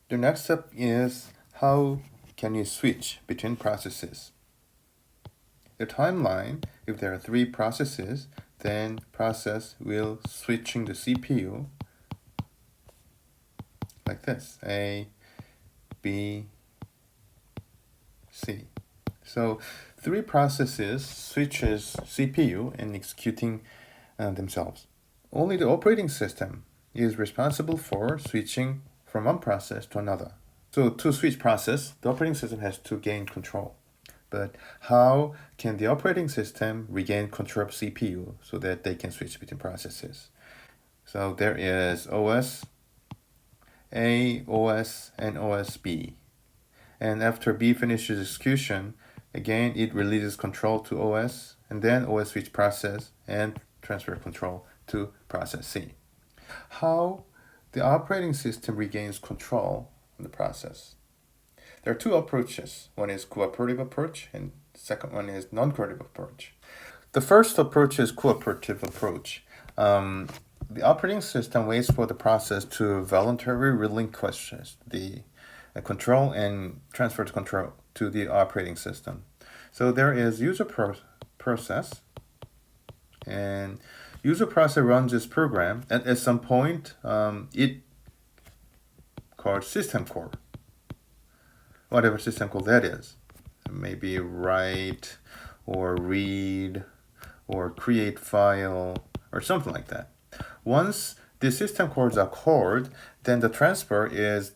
The next step is how can you switch between processes? The timeline, if there are 3 processes, then process will switching the CPU like this, A, B, C. So 3 processes switches CPU and executing themselves. Only the operating system is responsible for switching from one process to another. So to switch process, the operating system has to gain control. But how can the operating system regain control of CPU so that they can switch between processes? So there is OS A, OS, and OS B. And after B finishes execution, again it releases control to OS, and then OS switch process and transfer control to process C. How the operating system regains control of the process? There are 2 approaches. One is cooperative approach, and the second one is non-cooperative approach. The first approach is cooperative approach. The operating system waits for the process to voluntarily relinquish the control and transfer the control to the operating system. So there is user process, and user process runs this program, and at some point it called system call, whatever system call that is. Maybe write or read or create file or something like that. Once the system calls are called, then the transfer is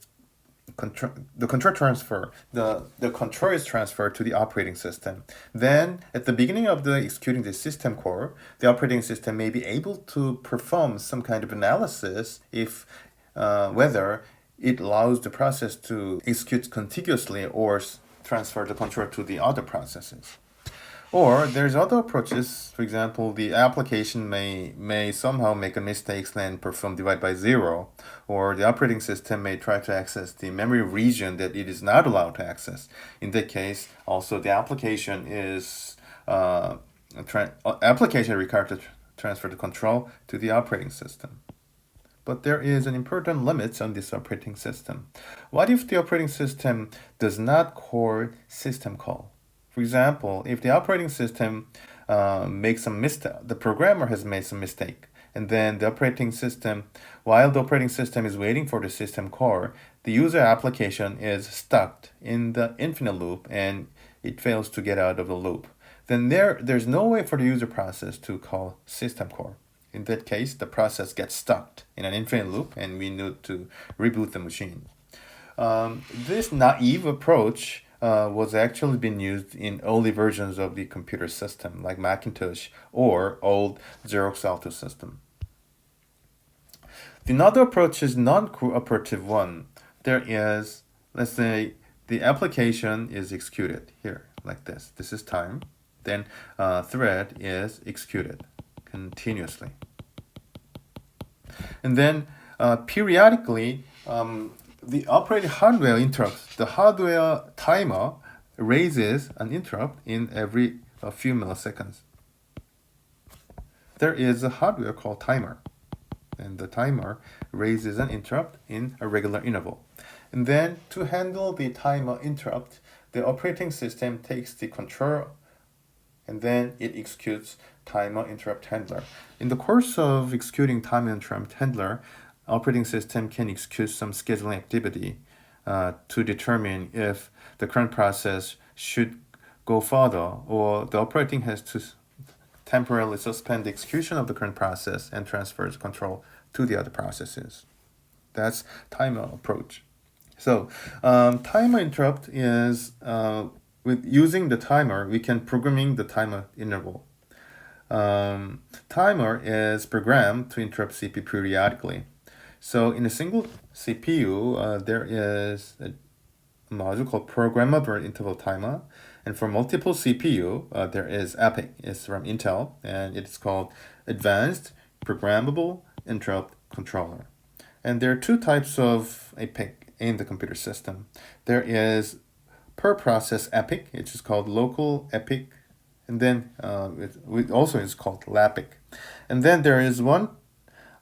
the control transfer. The control is transferred to the operating system. Then at the beginning of the executing the system call, the operating system may be able to perform some kind of analysis if whether it allows the process to execute contiguously or transfer the control to the other processes. Or there's other approaches. For example, the application may somehow make a mistake and perform divide by 0, or the operating system may try to access the memory region that it is not allowed to access. In that case, also the application is application required to transfer the control to the operating system. But there is an important limit on this operating system. What if the operating system does not call system call? For example, if the operating system makes some mistake, the programmer has made some mistake, and then the operating system, while the operating system is waiting for the system call, the user application is stuck in the infinite loop and it fails to get out of the loop. Then there's no way for the user process to call system call. In that case, the process gets stuck in an infinite loop and we need to reboot the machine. This naive approach was actually been used in early versions of the computer system, like Macintosh or old Xerox Alto system. The another approach is non-cooperative one. There is, let's say, the application is executed here, like this. This is time. Then thread is executed continuously. And then periodically, the operating hardware interrupts. The hardware timer raises an interrupt in every few milliseconds. There is a hardware called timer, and the timer raises an interrupt in a regular interval. And then to handle the timer interrupt, the operating system takes the control and then it executes timer interrupt handler. In the course of executing timer interrupt handler, operating system can execute some scheduling activity to determine if the current process should go further, or the operating has to temporarily suspend the execution of the current process and transfers control to the other processes. That's timer approach. So timer interrupt is with using the timer, we can programming the timer interval. Timer is programmed to interrupt CPU periodically. So in a single CPU, there is a module called programmable interval timer. And for multiple CPU, there is EPIC. It's from Intel, and it's called Advanced Programmable Interrupt Controller. And there are 2 types of EPIC in the computer system. There is per process EPIC, which is called local EPIC, and then it also is called LAPIC. And then there is one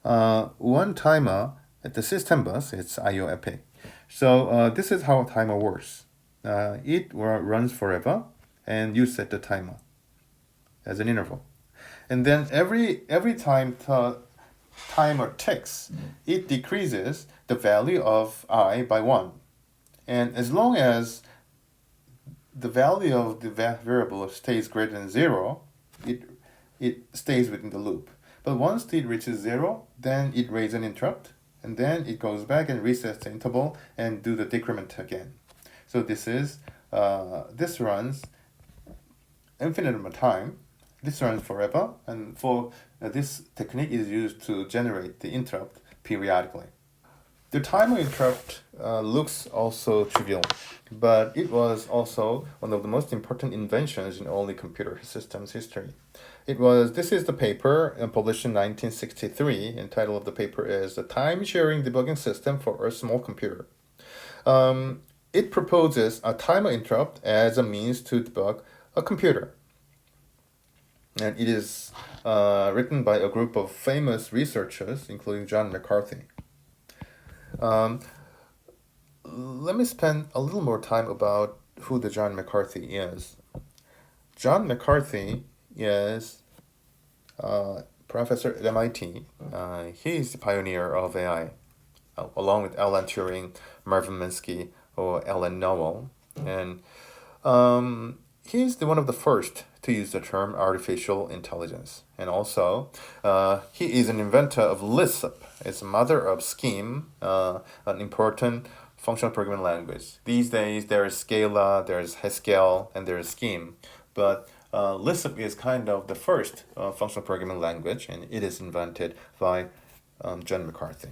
timer at the system bus, it's IO EPIC. So this is how a timer works. It runs forever, and you set the timer as an interval. And then every time the timer ticks, it decreases the value of I by 1. And as long as the value of the variable stays greater than 0, it stays within the loop. But once it reaches 0, then it raises an interrupt, and then it goes back and resets the interval and do the decrement again. So this runs infinite amount of time. This runs forever, and for this technique is used to generate the interrupt periodically. The timer interrupt looks also trivial, but it was also one of the most important inventions in early computer systems history. This is the paper published in 1963, and title of the paper is The Time-Sharing Debugging System for a Small Computer. It proposes a timer interrupt as a means to debug a computer. And it is written by a group of famous researchers, including John McCarthy. Let me spend a little more time about who the John McCarthy is. John McCarthy is a professor at MIT. He is the pioneer of AI, along with Alan Turing, Marvin Minsky, or Alan Noel. And he's one of the first to use the term artificial intelligence. And also, he is an inventor of Lisp. It's the mother of Scheme, an important functional programming language. These days, there is Scala, there is Haskell, and there is Scheme. But Lisp is kind of the first functional programming language, and it is invented by John McCarthy.